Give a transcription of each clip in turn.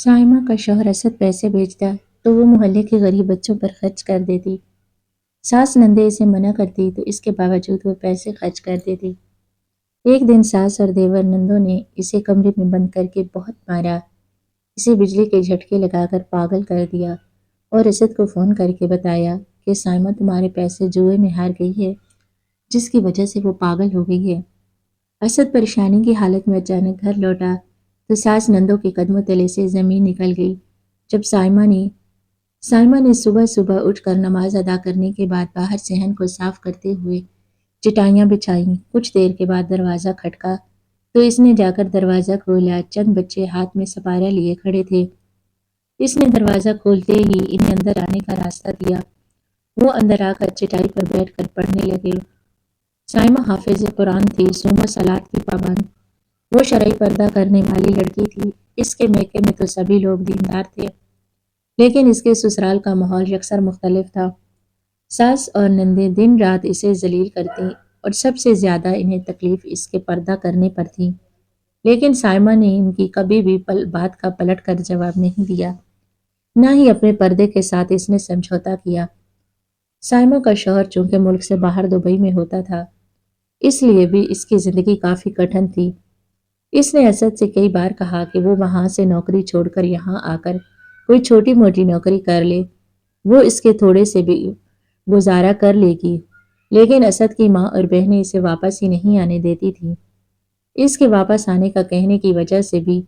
سائمہ کا شوہر اسد پیسے بھیجتا تو وہ محلے کے غریب بچوں پر خرچ کر دیتی۔ ساس نندے اسے منع کرتی تو اس کے باوجود وہ پیسے خرچ کر دیتی۔ ایک دن ساس اور دیور نندوں نے اسے کمرے میں بند کر کے بہت مارا، اسے بجلی کے جھٹکے لگا کر پاگل کر دیا اور اسد کو فون کر کے بتایا کہ سائمہ تمہارے پیسے جوئے میں ہار گئی ہے، جس کی وجہ سے وہ پاگل ہو گئی ہے۔ اسد پریشانی کی حالت میں اچانک گھر لوٹا تو ساس نندوں کے قدموں تلے سے زمین نکل گئی۔ جب سائمہ نے صبح صبح اٹھ کر نماز ادا کرنے کے بعد باہر صحن کو صاف کرتے ہوئے چٹائیاں بچھائیں، کچھ دیر کے بعد دروازہ کھٹکا تو اس نے جا کر دروازہ کھولا۔ چند بچے ہاتھ میں سپارہ لیے کھڑے تھے۔ اس نے دروازہ کھولتے ہی انہیں اندر آنے کا راستہ دیا۔ وہ اندر آ کر چٹائی پر بیٹھ کر پڑھنے لگے۔ سائمہ حافظ قرآن تھی، صوم و صلات کی پابند۔ وہ شرعی پردہ کرنے والی لڑکی تھی۔ اس کے میکے میں تو سبھی لوگ دیندار تھے، لیکن اس کے سسرال کا ماحول یکسر مختلف تھا۔ ساس اور نندیں دن رات اسے ذلیل کرتی اور سب سے زیادہ انہیں تکلیف اس کے پردہ کرنے پر تھی، لیکن سائمہ نے ان کی کبھی بھی بات کا پلٹ کر جواب نہیں دیا، نہ ہی اپنے پردے کے ساتھ اس نے سمجھوتا کیا۔ سائمہ کا شوہر چونکہ ملک سے باہر دبئی میں ہوتا تھا، اس لیے بھی اس کی زندگی کافی کٹھن تھی۔ اس نے اسد سے کئی بار کہا کہ وہ وہاں سے نوکری چھوڑ کر یہاں آ کر کوئی چھوٹی موٹی نوکری کر لے، وہ اس کے تھوڑے سے بھی گزارا کر لے گی، لیکن اسد کی ماں اور بہنیں اسے واپس ہی نہیں آنے دیتی تھیں۔ اس کے واپس آنے کا کہنے کی وجہ سے بھی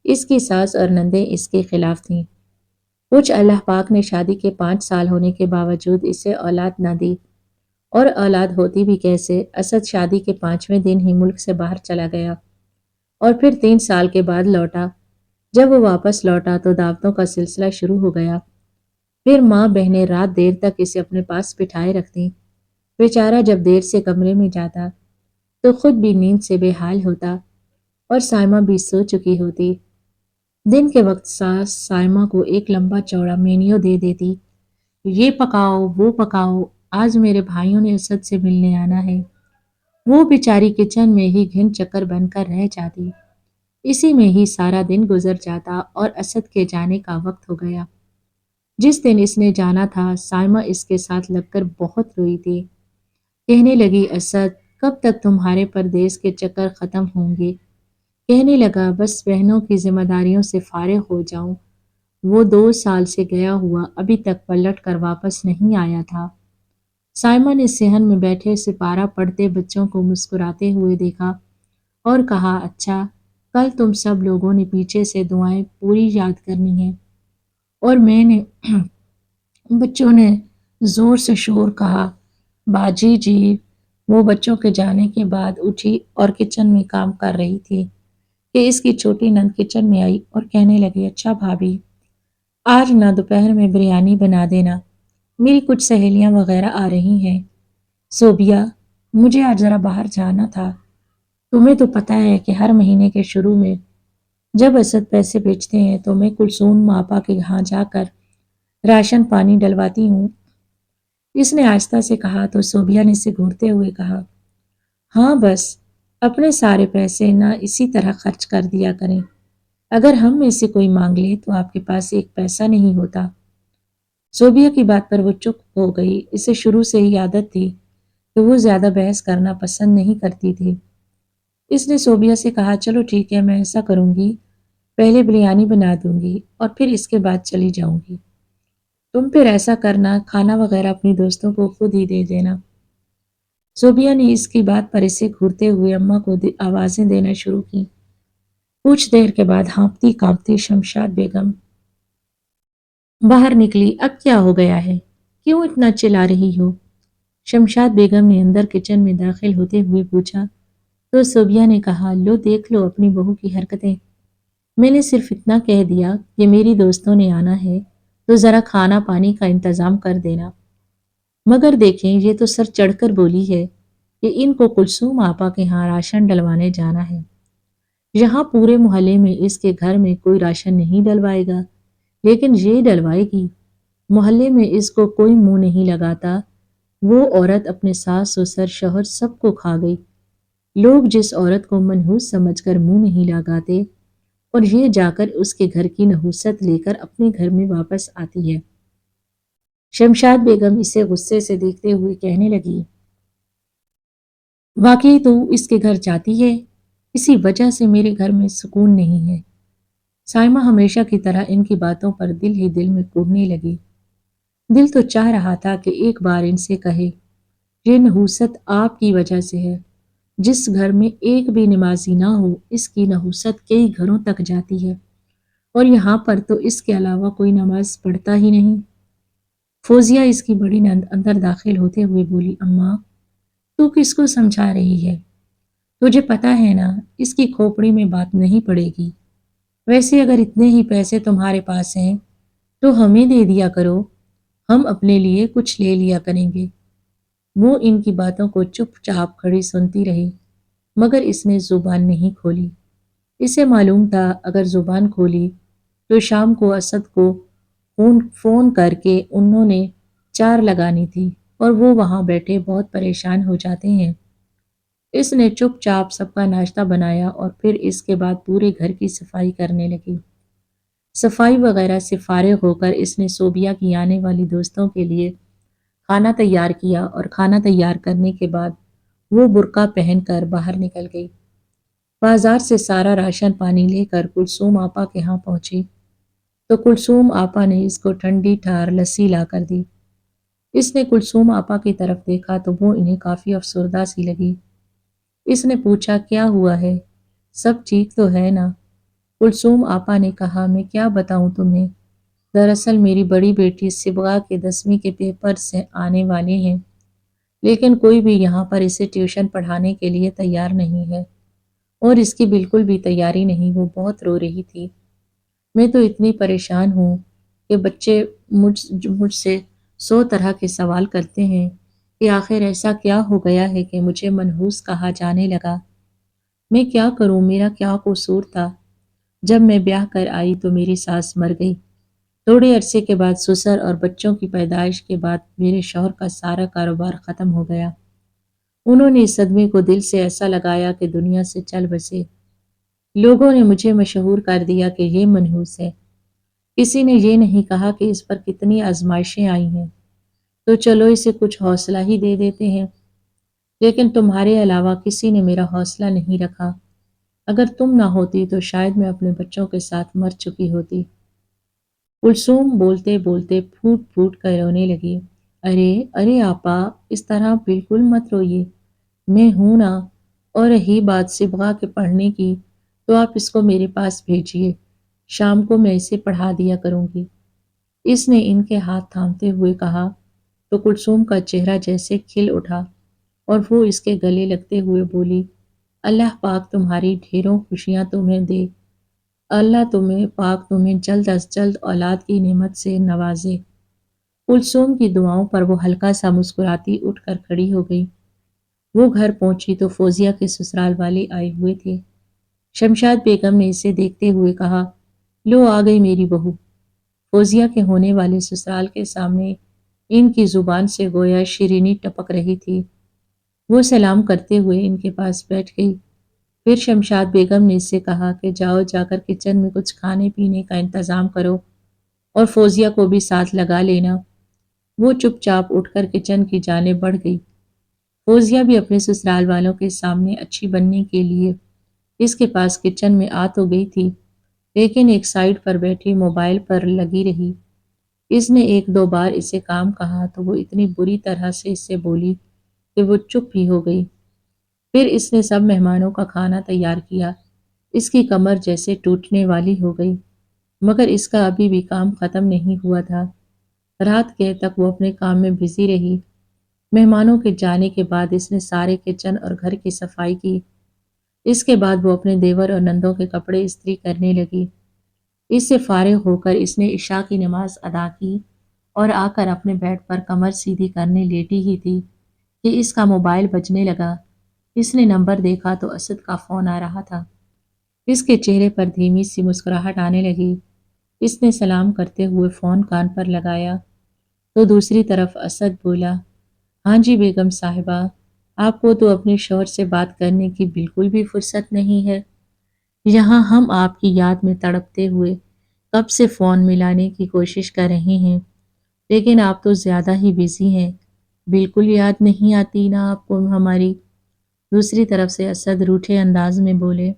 اس کی ساس اور نندیں اس کے خلاف تھیں۔ کچھ اللہ پاک نے شادی کے 5 سال ہونے کے باوجود اسے اولاد نہ دی، اور اولاد ہوتی بھی کیسے؟ اسد شادی کے 5ویں دن ہی ملک سے باہر چلا گیا اور پھر 3 سال کے بعد لوٹا۔ جب وہ واپس لوٹا تو دعوتوں کا سلسلہ شروع ہو گیا۔ پھر ماں بہنیں رات دیر تک اسے اپنے پاس بٹھائے رکھتیں۔ بیچارہ جب دیر سے کمرے میں جاتا تو خود بھی نیند سے بے حال ہوتا اور سائمہ بھی سو چکی ہوتی۔ دن کے وقت ساس سائمہ کو ایک لمبا چوڑا مینیو دے دیتی، یہ پکاؤ وہ پکاؤ، آج میرے بھائیوں نے اسد سے ملنے آنا ہے۔ وہ بیچاری کچن میں ہی گھن چکر بن کر رہ جاتی۔ اسی میں ہی سارا دن گزر جاتا اور اسد کے جانے کا وقت ہو گیا۔ جس دن اس نے جانا تھا سائمہ اس کے ساتھ لگ کر بہت روئی تھی۔ کہنے لگی اسد کب تک تمہارے پردیس کے چکر ختم ہوں گے؟ کہنے لگا بس بہنوں کی ذمہ داریوں سے فارغ ہو جاؤں۔ وہ 2 سال سے گیا ہوا ابھی تک پلٹ کر واپس نہیں آیا تھا۔ سائمہ نے صحن میں بیٹھے سپارہ پڑھتے بچوں کو مسکراتے ہوئے دیکھا اور کہا اچھا، کل تم سب لوگوں نے پیچھے سے دعائیں پوری یاد کرنی ہیں۔ اور میں نے بچوں نے زور سے شور کہا باجی جی۔ وہ بچوں کے جانے کے بعد اٹھی اور کچن میں کام کر رہی تھی کہ اس کی چھوٹی نند کچن میں آئی اور کہنے لگی اچھا بھابی، آج نہ دوپہر میں بریانی بنا دینا، میری کچھ سہیلیاں وغیرہ آ رہی ہیں۔ صوبیہ، مجھے آج ذرا باہر جانا تھا۔ تمہیں تو پتہ ہے کہ ہر مہینے کے شروع میں جب اسد پیسے بھیجتے ہیں تو میں کلثوم آپا کے یہاں جا کر راشن پانی ڈلواتی ہوں۔ اس نے آہستہ سے کہا تو صوبیہ نے اسے گھورتے ہوئے کہا ہاں بس اپنے سارے پیسے نہ اسی طرح خرچ کر دیا کریں، اگر ہم میں سے کوئی مانگ لے تو آپ کے پاس ایک پیسہ نہیں ہوتا۔ صوبیہ کی بات پر وہ چپ ہو گئی۔ اسے شروع سے ہی عادت تھی کہ وہ زیادہ بحث کرنا پسند نہیں کرتی تھی۔ اس نے صوبیہ سے کہا چلو ٹھیک ہے، میں ایسا کروں گی، پہلے بریانی بنا دوں گی اور پھر اس کے بعد چلی جاؤں گی۔ تم پھر ایسا کرنا، کھانا وغیرہ اپنی دوستوں کو خود ہی دے دینا۔ صوبیہ نے اس کی بات پر اسے گھورتے ہوئے اماں کو آوازیں دینا شروع کی۔ کچھ دیر کے بعد ہانپتی کانپتی شمشاد بیگم باہر نکلی۔ اب کیا ہو گیا ہے؟ کیوں اتنا چلا رہی ہو؟ شمشاد بیگم نے اندر کچن میں داخل ہوتے ہوئے پوچھا تو صوبیہ نے کہا لو دیکھ لو اپنی بہو کی حرکتیں، میں نے صرف اتنا کہہ دیا کہ میری دوستوں نے آنا ہے تو ذرا کھانا پانی کا انتظام کر دینا، مگر دیکھیں یہ تو سر چڑھ کر بولی ہے کہ ان کو کلثوم آپا کے ہاں راشن ڈلوانے جانا ہے۔ یہاں پورے محلے میں اس کے گھر میں کوئی راشن نہیں ڈلوائے گا، لیکن یہ ڈلوائے گی۔ محلے میں اس کو کوئی منہ نہیں لگاتا۔ وہ عورت اپنے ساس سسر شوہر سب کو کھا گئی۔ لوگ جس عورت کو منحوس سمجھ کر منہ نہیں لگاتے، اور یہ جا کر اس کے گھر کی نحوست لے کر اپنے گھر میں واپس آتی ہے۔ شمشاد بیگم اسے غصے سے دیکھتے ہوئے کہنے لگی، واقعی تو اس کے گھر جاتی ہے، اسی وجہ سے میرے گھر میں سکون نہیں ہے۔ سائمہ ہمیشہ کی طرح ان کی باتوں پر دل ہی دل میں کوڑنے لگی۔ دل تو چاہ رہا تھا کہ ایک بار ان سے کہے، یہ نحوست آپ کی وجہ سے ہے۔ جس گھر میں ایک بھی نمازی نہ ہو، اس کی نحوست کئی گھروں تک جاتی ہے، اور یہاں پر تو اس کے علاوہ کوئی نماز پڑھتا ہی نہیں۔ فوزیہ اس کی بڑی نند اندر داخل ہوتے ہوئے بولی، اماں تو کس کو سمجھا رہی ہے؟ تجھے پتا ہے نا اس کی کھوپڑی میں بات نہیں پڑے گی۔ ویسے اگر اتنے ہی پیسے تمہارے پاس ہیں تو ہمیں دے دیا کرو، ہم اپنے لیے کچھ لے لیا کریں گے۔ وہ ان کی باتوں کو چپ چاپ کھڑی سنتی رہی، مگر اس نے زبان نہیں کھولی۔ اسے معلوم تھا اگر زبان کھولی تو شام کو اسد کو فون کر کے انہوں نے چار لگانی تھی، اور وہ وہاں بیٹھے بہت پریشان ہو جاتے ہیں۔ اس نے چپ چاپ سب کا ناشتہ بنایا اور پھر اس کے بعد پورے گھر کی صفائی کرنے لگی۔ صفائی وغیرہ سے فارغ ہو کر اس نے صوبیہ کی آنے والی دوستوں کے لیے کھانا تیار کیا، اور کھانا تیار کرنے کے بعد وہ برقع پہن کر باہر نکل گئی۔ بازار سے سارا راشن پانی لے کر کلثوم آپا کے ہاں پہنچی تو کلثوم آپا نے اس کو ٹھنڈی ٹھار لسی لا کر دی۔ اس نے کلثوم آپا کی طرف دیکھا تو وہ انہیں کافی افسردہ سی لگی۔ اس نے پوچھا، کیا ہوا ہے؟ سب ٹھیک تو ہے نا؟ کلثوم آپا نے کہا، میں کیا بتاؤں تمہیں، دراصل میری بڑی بیٹی صبغہ کے 10ویں کے پیپر سے آنے والے ہیں، لیکن کوئی بھی یہاں پر اسے ٹیوشن پڑھانے کے لیے تیار نہیں ہے، اور اس کی بالکل بھی تیاری نہیں، وہ بہت رو رہی تھی۔ میں تو اتنی پریشان ہوں کہ بچے مجھ سے 100 طرح کے سوال کرتے ہیں کہ آخر ایسا کیا ہو گیا ہے کہ مجھے منحوس کہا جانے لگا۔ میں کیا کروں، میرا کیا قصور تھا؟ جب میں بیاہ کر آئی تو میری ساس مر گئی۔ تھوڑے عرصے کے بعد سسر اور بچوں کی پیدائش کے بعد میرے شوہر کا سارا کاروبار ختم ہو گیا۔ انہوں نے اس صدمے کو دل سے ایسا لگایا کہ دنیا سے چل بسے۔ لوگوں نے مجھے مشہور کر دیا کہ یہ منحوس ہے۔ کسی نے یہ نہیں کہا کہ اس پر کتنی آزمائشیں آئی ہیں، تو چلو اسے کچھ حوصلہ ہی دے دیتے ہیں، لیکن تمہارے علاوہ کسی نے میرا حوصلہ نہیں رکھا۔ اگر تم نہ ہوتی تو شاید میں اپنے بچوں کے ساتھ مر چکی ہوتی۔ کلثوم بولتے بولتے پھوٹ پھوٹ کر رونے لگی۔ ارے ارے آپا، اس طرح بالکل مت روئیے، میں ہوں نا، اور رہی بات صبغہ کے پڑھنے کی تو آپ اس کو میرے پاس بھیجیے، شام کو میں اسے پڑھا دیا کروں گی۔ اس نے ان کے ہاتھ تھامتے ہوئے کہا تو کلثوم کا چہرہ جیسے کھل اٹھا، اور وہ اس کے گلے لگتے ہوئے بولی، اللہ پاک تمہاری ڈھیروں خوشیاں تمہیں دے، اللہ تمہیں جلد از جلد اولاد کی نعمت سے نوازے۔ کلثوم کی دعاؤں پر وہ ہلکا سا مسکراتی اٹھ کر کھڑی ہو گئی۔ وہ گھر پہنچی تو فوزیہ کے سسرال والے آئے ہوئے تھے۔ شمشاد بیگم نے اسے دیکھتے ہوئے کہا، لو آ گئی میری بہو۔ فوزیہ کے ہونے والے سسرال کے سامنے ان کی زبان سے گویا شیرینی ٹپک رہی تھی۔ وہ سلام کرتے ہوئے ان کے پاس بیٹھ گئی۔ پھر شمشاد بیگم نے اس سے کہا کہ جاؤ، جا کر کچن میں کچھ کھانے پینے کا انتظام کرو، اور فوزیہ کو بھی ساتھ لگا لینا۔ وہ چپ چاپ اٹھ کر کچن کی جانب بڑھ گئی۔ فوزیہ بھی اپنے سسرال والوں کے سامنے اچھی بننے کے لیے اس کے پاس کچن میں آ تو گئی تھی، لیکن ایک سائیڈ پر بیٹھی موبائل پر لگی رہی۔ اس نے ایک دو بار اسے کام کہا تو وہ اتنی بری طرح سے اس سے بولی کہ وہ چپ ہی ہو گئی۔ پھر اس نے سب مہمانوں کا کھانا تیار کیا۔ اس کی کمر جیسے ٹوٹنے والی ہو گئی، مگر اس کا ابھی بھی کام ختم نہیں ہوا تھا۔ رات گئے تک وہ اپنے کام میں بزی رہی۔ مہمانوں کے جانے کے بعد اس نے سارے کچن اور گھر کی صفائی کی۔ اس کے بعد وہ اپنے دیور اور نندوں کے کپڑے استری کرنے لگی۔ اس سے فارغ ہو کر اس نے عشاء کی نماز ادا کی اور آ کر اپنے بیڈ پر کمر سیدھی کرنے لیٹی ہی تھی کہ اس کا موبائل بجنے لگا۔ اس نے نمبر دیکھا تو اسد کا فون آ رہا تھا۔ اس کے چہرے پر دھیمی سی مسکراہٹ آنے لگی۔ اس نے سلام کرتے ہوئے فون کان پر لگایا تو دوسری طرف اسد بولا، ہاں جی بیگم صاحبہ، آپ کو تو اپنے شوہر سے بات کرنے کی بالکل بھی فرصت نہیں ہے۔ یہاں ہم آپ کی یاد میں تڑپتے ہوئے کب سے فون ملانے کی کوشش کر رہے ہیں، لیکن آپ تو زیادہ ہی بزی ہیں۔ بالکل یاد نہیں آتی نا آپ کو ہماری؟ دوسری طرف سے اسد روٹھے انداز میں بولے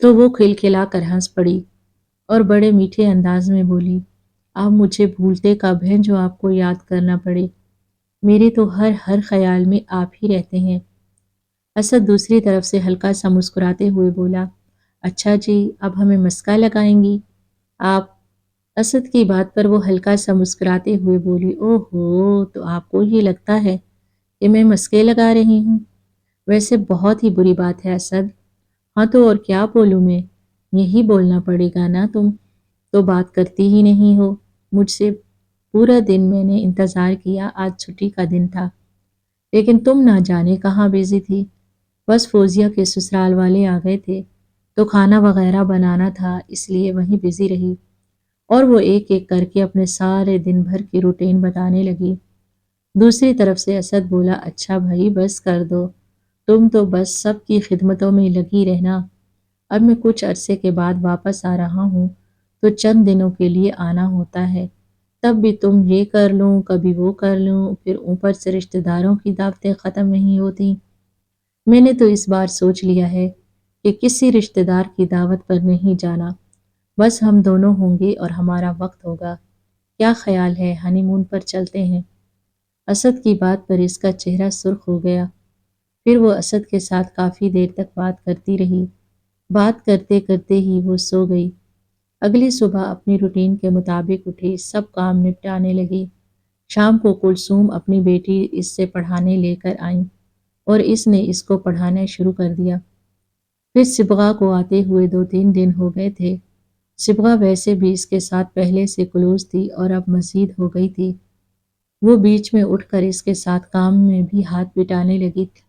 تو وہ کھلکھلا کر ہنس پڑی اور بڑے میٹھے انداز میں بولی، آپ مجھے بھولتے کب ہیں جو آپ کو یاد کرنا پڑے؟ میرے تو ہر خیال میں آپ ہی رہتے ہیں۔ اسد دوسری طرف سے ہلکا سا مسکراتے ہوئے بولا، اچھا جی، اب ہمیں مسکا لگائیں گی آپ؟ اسد کی بات پر وہ ہلکا سا مسکراتے ہوئے بولی، او ہو، تو آپ کو یہ لگتا ہے کہ میں مسکے لگا رہی ہوں؟ ویسے بہت ہی بری بات ہے اسد۔ ہاں تو اور کیا بولوں میں؟ یہی بولنا پڑے گا نا، تم تو بات کرتی ہی نہیں ہو مجھ سے۔ پورا دن میں نے انتظار کیا، آج چھٹی کا دن تھا، لیکن تم نہ جانے کہاں بزی تھی۔ بس فوزیہ کے سسرال والے آ گئے تھے تو کھانا وغیرہ بنانا تھا، اس لیے وہیں بزی رہی۔ اور وہ ایک ایک کر کے اپنے سارے دن بھر کی روٹین بتانے لگی۔ دوسری طرف سے اسد بولا، اچھا بھائی بس کر دو، تم تو بس سب کی خدمتوں میں لگی رہنا۔ اب میں کچھ عرصے کے بعد واپس آ رہا ہوں تو چند دنوں کے لیے آنا ہوتا ہے، تب بھی تم یہ کر لوں کبھی وہ کر لوں، پھر اوپر سے رشتہ داروں کی دعوتیں ختم نہیں ہوتی۔ میں نے تو اس بار سوچ لیا ہے کہ کسی رشتہ دار کی دعوت پر نہیں جانا، بس ہم دونوں ہوں گے اور ہمارا وقت ہوگا۔ کیا خیال ہے ہنی مون پر چلتے ہیں؟ اسد کی بات پر اس کا چہرہ سرخ ہو گیا۔ پھر وہ اسد کے ساتھ کافی دیر تک بات کرتی رہی۔ بات کرتے کرتے ہی وہ سو گئی۔ اگلی صبح اپنی روٹین کے مطابق اٹھی، سب کام نپٹانے لگی۔ شام کو کلثوم اپنی بیٹی اس سے پڑھانے لے کر آئیں اور اس نے اس کو پڑھانا شروع کر دیا۔ پھر صبغہ کو آتے ہوئے 2-3 دن ہو گئے تھے۔ صبغہ ویسے بھی اس کے ساتھ پہلے سے کلوز تھی اور اب مزید ہو گئی تھی۔ وہ بیچ میں اٹھ کر اس کے ساتھ کام میں بھی ہاتھ بٹانے لگی تھی۔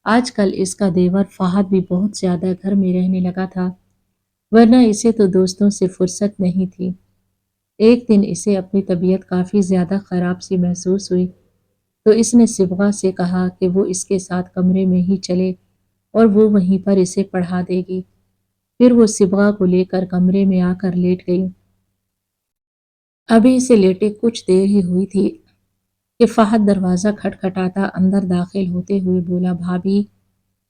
آج کل اس کا دیور فہد بھی بہت زیادہ گھر میں رہنے لگا تھا، ورنہ اسے تو دوستوں سے فرصت نہیں تھی۔ ایک دن اسے اپنی طبیعت کافی زیادہ خراب سی محسوس ہوئی تو اس نے صبغہ سے کہا کہ وہ اس کے ساتھ کمرے میں ہی چلے اور وہ وہیں پر اسے پڑھا دے گی۔ پھر وہ صبغہ کو لے کر کمرے میں آ کر لیٹ گئی۔ ابھی اسے لیٹے کچھ دیر ہی ہوئی تھی کہ فہد دروازہ کھٹکھٹاتا اندر داخل ہوتے ہوئے بولا، بھابھی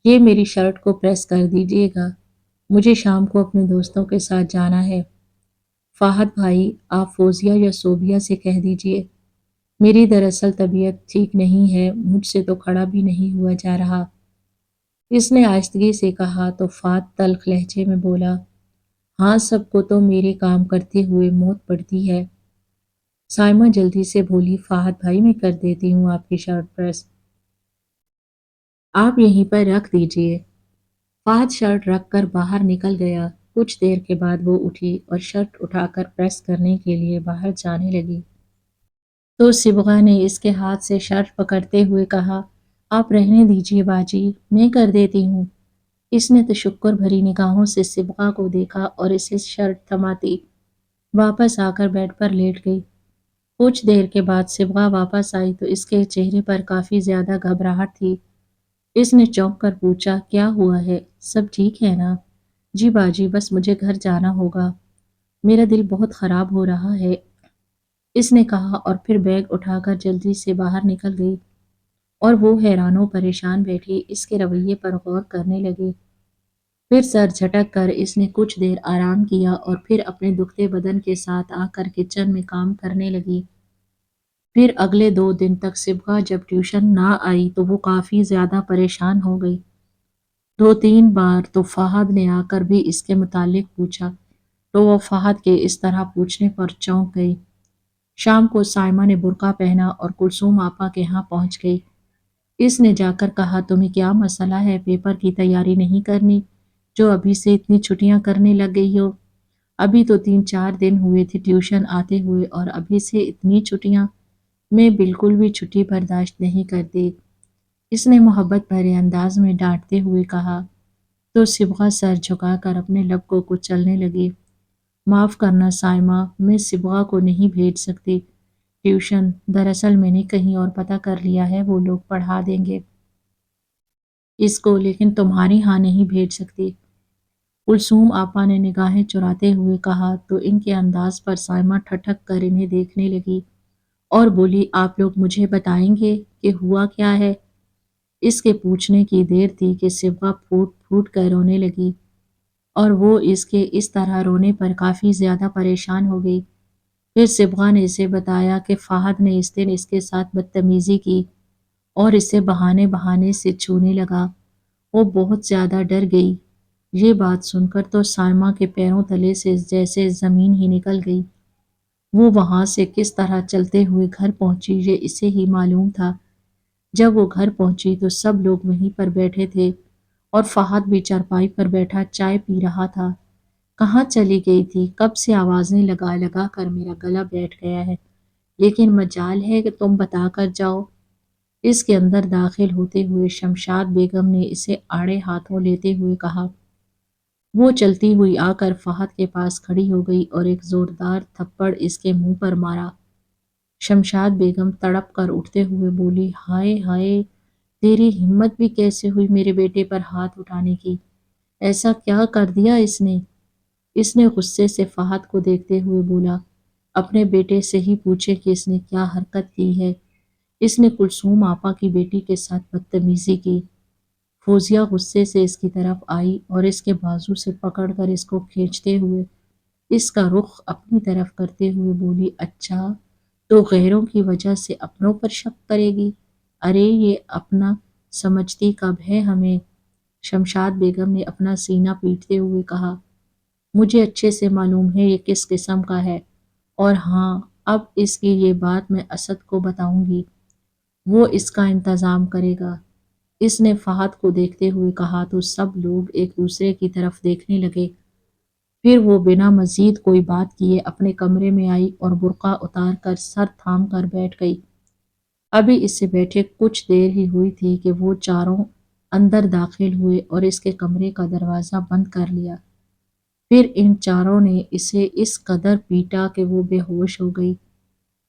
یہ میری شرٹ کو پریس کر دیجیے گا، مجھے شام کو اپنے دوستوں کے ساتھ جانا ہے۔ فہد بھائی، آپ فوزیہ یا صوبیہ سے کہہ دیجیے، میری دراصل طبیعت ٹھیک نہیں ہے، مجھ سے تو کھڑا بھی نہیں ہوا جا رہا۔ اس نے آہستگی سے کہا تو فہد تلخ لہجے میں بولا، ہاں سب کو تو میرے کام کرتے ہوئے موت پڑتی ہے۔ سائمہ جلدی سے بولی، فہد بھائی میں کر دیتی ہوں آپ کی شرٹ پریس، آپ یہیں پر رکھ دیجیے۔ فہد شرٹ رکھ کر باہر نکل گیا۔ کچھ دیر کے بعد وہ اٹھی اور شرٹ اٹھا کر پریس کرنے کے لیے باہر جانے لگی تو صبغہ نے اس کے ہاتھ سے شرٹ پکڑتے ہوئے کہا، آپ رہنے دیجیے باجی، میں کر دیتی ہوں۔ اس نے تشکر بھری نگاہوں سے صبغہ کو دیکھا اور اسے شرٹ تھماتی واپس آ کر بیڈ پر لیٹ گئی۔ کچھ دیر کے بعد صبغہ واپس آئی تو اس کے چہرے پر کافی زیادہ گھبراہٹ تھی۔ اس نے چونک کر پوچھا، کیا ہوا ہے؟ سب ٹھیک ہے نا؟ جی باجی، بس مجھے گھر جانا ہوگا، میرا دل بہت خراب ہو رہا ہے، اس نے کہا اور پھر بیگ اٹھا کر جلدی سے باہر نکل گئی اور وہ حیران و پریشان بیٹھی اس کے رویے پر غور کرنے لگی۔ پھر سر جھٹک کر اس نے کچھ دیر آرام کیا اور پھر اپنے دکھتے بدن کے ساتھ آ کر کچن میں کام کرنے لگی۔ پھر اگلے 2 دن تک صبغہ جب ٹیوشن نہ آئی تو وہ کافی زیادہ پریشان ہو گئی۔ 2-3 بار تو فہد نے آ کر بھی اس کے متعلق پوچھا تو وہ فہد کے اس طرح پوچھنے پر چونک گئی۔ شام کو سائمہ نے برقع پہنا اور کلثوم آپا کے ہاں پہنچ گئی۔ اس نے جا کر کہا، تمہیں کیا مسئلہ ہے؟ پیپر کی تیاری نہیں کرنی جو ابھی سے اتنی چھٹیاں کرنے لگ گئی ہو؟ ابھی تو 3-4 دن ہوئے تھے ٹیوشن آتے ہوئے اور ابھی سے اتنی چھٹیاں؟ میں بالکل بھی چھٹی برداشت نہیں کرتی، اس نے محبت بھرے انداز میں ڈانٹتے ہوئے کہا تو صبغہ سر جھکا کر اپنے لب کو کچلنے لگی۔ معاف کرنا سائمہ، میں صبغہ کو نہیں بھیج سکتی ٹیوشن، دراصل میں نے کہیں اور پتہ کر لیا ہے، وہ لوگ پڑھا دیں گے اس کو، لیکن تمہاری ہاں نہیں بھیج سکتی۔ کلثوم آپا نے نگاہیں چراتے ہوئے کہا تو ان کے انداز پر سائمہ ٹھٹک کر انہیں دیکھنے لگی اور بولی، آپ لوگ مجھے بتائیں گے کہ ہوا کیا ہے؟ اس کے پوچھنے کی دیر تھی کہ صبغہ پھوٹ پھوٹ کر رونے لگی اور وہ اس کے اس طرح رونے پر کافی زیادہ پریشان ہو گئی۔ پھر صبغہ نے اسے بتایا کہ فہد نے اس دن اس کے ساتھ بدتمیزی کی اور اسے بہانے بہانے سے چھونے لگا۔ وہ بہت زیادہ ڈر گئی۔ یہ بات سن کر تو سائمہ کے پیروں تلے سے جیسے زمین ہی نکل گئی۔ وہ وہاں سے کس طرح چلتے ہوئے گھر پہنچی یہ اسے ہی معلوم تھا۔ جب وہ گھر پہنچی تو سب لوگ وہیں پر بیٹھے تھے اور فہد بھی چارپائی پر بیٹھا چائے پی رہا تھا۔ کہاں چلی گئی تھی؟ کب سے آوازیں لگا لگا کر میرا گلا بیٹھ گیا ہے، لیکن مجال ہے کہ تم بتا کر جاؤ۔ اس کے اندر داخل ہوتے ہوئے شمشاد بیگم نے اسے آڑے ہاتھوں لیتے ہوئے کہا۔ وہ چلتی ہوئی آ کر فہد کے پاس کھڑی ہو گئی اور ایک زوردار تھپڑ اس کے منہ پر مارا۔ شمشاد بیگم تڑپ کر اٹھتے ہوئے بولی، ہائے ہائے، تیری ہمت بھی کیسے ہوئی میرے بیٹے پر ہاتھ اٹھانے کی؟ ایسا کیا کر دیا اس نے؟ اس نے غصے سے فہد کو دیکھتے ہوئے بولا، اپنے بیٹے سے ہی پوچھے کہ اس نے کیا حرکت کی ہے۔ اس نے کلثوم آپا کی بیٹی کے ساتھ بدتمیزی کی۔ فوزیہ غصے سے اس کی طرف آئی اور اس کے بازو سے پکڑ کر اس کو کھینچتے ہوئے اس کا رخ اپنی طرف کرتے ہوئے بولی، اچھا تو غیروں کی وجہ سے اپنوں پر شک کرے گی؟ ارے یہ اپنا سمجھتی کب ہے ہمیں؟ شمشاد بیگم نے اپنا سینہ پیٹتے ہوئے کہا، مجھے اچھے سے معلوم ہے یہ کس قسم کا ہے، اور ہاں اب اس کی یہ بات میں اسد کو بتاؤں گی، وہ اس کا انتظام کرے گا۔ اس نے فہد کو دیکھتے ہوئے کہا تو سب لوگ ایک دوسرے کی طرف دیکھنے لگے۔ پھر وہ بنا مزید کوئی بات کیے اپنے کمرے میں آئی اور برقع اتار کر سر تھام کر بیٹھ گئی۔ ابھی اس سے بیٹھے کچھ دیر ہی ہوئی تھی کہ وہ چاروں اندر داخل ہوئے اور اس کے کمرے کا دروازہ بند کر لیا۔ پھر ان چاروں نے اسے اس قدر پیٹا کہ وہ بے ہوش ہو گئی۔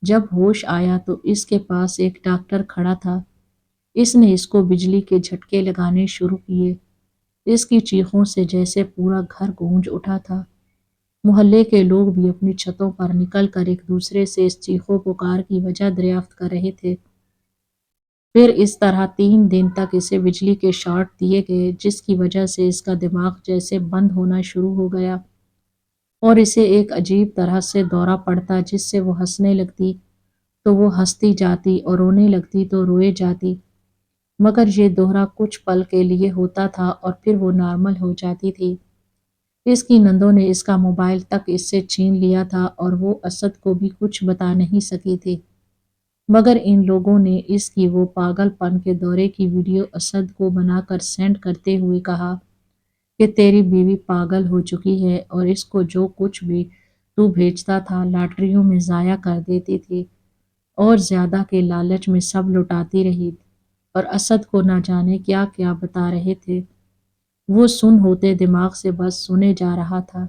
جب ہوش آیا تو اس کے پاس ایک ڈاکٹر کھڑا تھا۔ اس نے اس کو بجلی کے جھٹکے لگانے شروع کیے۔ اس کی چیخوں سے جیسے پورا گھر گونج اٹھا تھا۔ محلے کے لوگ بھی اپنی چھتوں پر نکل کر ایک دوسرے سے اس چیخو پکار کی وجہ دریافت کر رہے تھے۔ پھر اس طرح 3 دن تک اسے بجلی کے شاٹ دیے گئے، جس کی وجہ سے اس کا دماغ جیسے بند ہونا شروع ہو گیا اور اسے ایک عجیب طرح سے دورہ پڑتا، جس سے وہ ہنسنے لگتی تو وہ ہنستی جاتی اور رونے لگتی تو روئے جاتی، مگر یہ دورہ کچھ پل کے لیے ہوتا تھا اور پھر وہ نارمل ہو جاتی تھی۔ اس کی نندوں نے اس کا موبائل تک اس سے چھین لیا تھا اور وہ اسد کو بھی کچھ بتا نہیں سکی تھی، مگر ان لوگوں نے اس کی وہ پاگل پن کے دورے کی ویڈیو اسد کو بنا کر سینڈ کرتے ہوئے کہا کہ تیری بیوی پاگل ہو چکی ہے اور اس کو جو کچھ بھی تو بھیجتا تھا لاٹریوں میں ضائع کر دیتی تھی اور زیادہ کے لالچ میں سب لٹاتی رہی، اور اسد کو نہ جانے کیا کیا بتا رہے تھے۔ وہ سن ہوتے دماغ سے بس سنے جا رہا تھا۔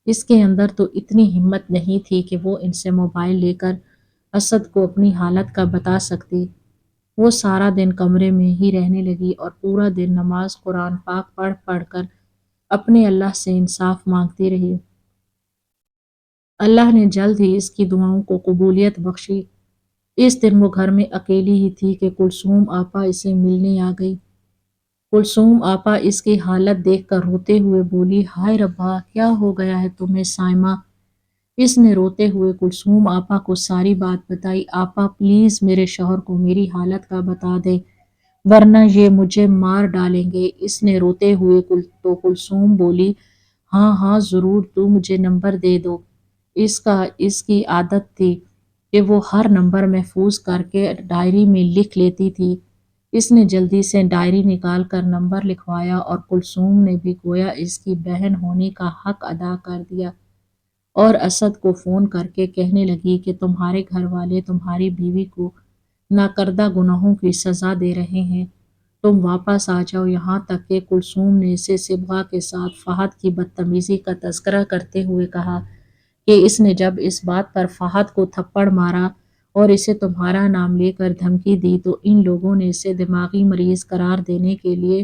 اس کے اندر تو اتنی ہمت نہیں تھی کہ وہ ان سے موبائل لے کر اسد کو اپنی حالت کا بتا سکتی۔ وہ سارا دن کمرے میں ہی رہنے لگی اور پورا دن نماز قرآن پاک پڑھ پڑھ کر اپنے اللہ سے انصاف مانگتی رہی۔ اللہ نے جلد ہی اس کی دعاؤں کو قبولیت بخشی۔ اس دن وہ گھر میں اکیلی ہی تھی کہ کلثوم آپا اسے ملنے آ گئی۔ کلثوم آپا اس کی حالت دیکھ کر روتے ہوئے بولی، ہائے ربا، کیا ہو گیا ہے تمہیں سائمہ؟ اس نے روتے ہوئے کلثوم آپا کو ساری بات بتائی۔ آپا پلیز میرے شوہر کو میری حالت کا بتا دے، ورنہ یہ مجھے مار ڈالیں گے۔ اس نے روتے ہوئے تو کلثوم بولی، ہاں ہاں ضرور، تو مجھے نمبر دے دو۔ اس کی عادت تھی کہ وہ ہر نمبر محفوظ کر کے ڈائری میں لکھ لیتی تھی۔ اس نے جلدی سے ڈائری نکال کر نمبر لکھوایا اور کلثوم نے بھی گویا اس کی بہن ہونے کا حق ادا کر دیا اور اسد کو فون کر کے کہنے لگی کہ تمہارے گھر والے تمہاری بیوی کو ناکردہ گناہوں کی سزا دے رہے ہیں، تم واپس آ جاؤ۔ یہاں تک کہ کلثوم نے اسے صبغہ کے ساتھ فہد کی بدتمیزی کا تذکرہ کرتے ہوئے کہا کہ اس نے جب اس بات پر فہد کو تھپڑ مارا اور اسے تمہارا نام لے کر دھمکی دی تو ان لوگوں نے اسے دماغی مریض قرار دینے کے لیے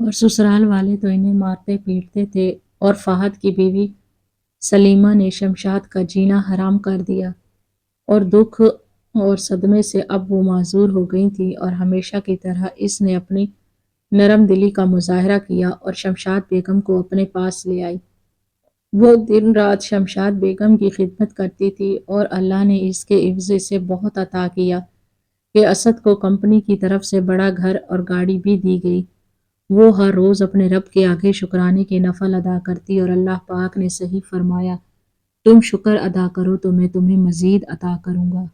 اور سسرال والے تو انہیں مارتے پیٹتے تھے، اور فہد کی بیوی سلیمہ نے شمشاد کا جینا حرام کر دیا، اور دکھ اور صدمے سے اب وہ معذور ہو گئی تھی، اور ہمیشہ کی طرح اس نے اپنی نرم دلی کا مظاہرہ کیا اور شمشاد بیگم کو اپنے پاس لے آئی۔ وہ دن رات شمشاد بیگم کی خدمت کرتی تھی، اور اللہ نے اس کے عوض سے بہت عطا کیا کہ اسد کو کمپنی کی طرف سے بڑا گھر اور گاڑی بھی دی گئی۔ وہ ہر روز اپنے رب کے آگے شکرانے کے نفل ادا کرتی، اور اللہ پاک نے صحیح فرمایا، تم شکر ادا کرو تو میں تمہیں مزید عطا کروں گا۔